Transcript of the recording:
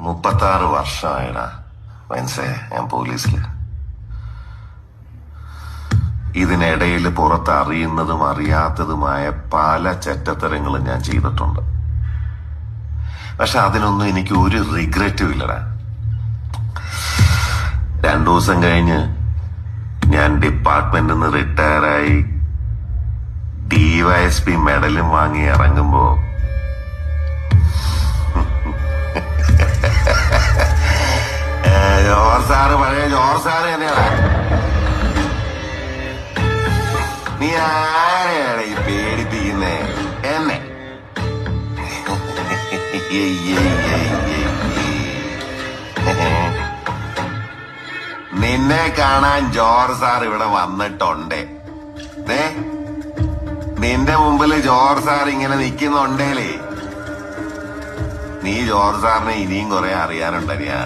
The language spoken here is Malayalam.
36 വർഷമായിടാ മനസ്സേ ഞാൻ പോലീസില്. ഇതിനിടയിൽ പുറത്ത് അറിയുന്നതും അറിയാത്തതുമായ പല ചെറ്റത്തരങ്ങളും ഞാൻ ചെയ്തിട്ടുണ്ട്. പക്ഷെ അതിനൊന്നും എനിക്ക് ഒരു റിഗ്രറ്റും ഇല്ലടാ. 2 ദിവസം കഴിഞ്ഞ് ഞാൻ ഡിപ്പാർട്ട്മെന്റിൽ നിന്ന് റിട്ടയറായി DYSP മെഡലും വാങ്ങി ഇറങ്ങുമ്പോ പഴയ ജോർജ് സാറ് തന്നെയാണ്. നീ ആരെയാണ് ഈ പേടിപ്പിക്കുന്നേ എന്നെ? നിന്നെ കാണാൻ ജോർജ് സാർ ഇവിടെ വന്നിട്ടുണ്ടേ. നിന്റെ മുമ്പില് ജോർജ് സാർ ഇങ്ങനെ നിക്കുന്നുണ്ടേലേ, നീ ജോർജ് സാറിനെ ഇനിയും കുറെ അറിയാനുണ്ടരിയാ.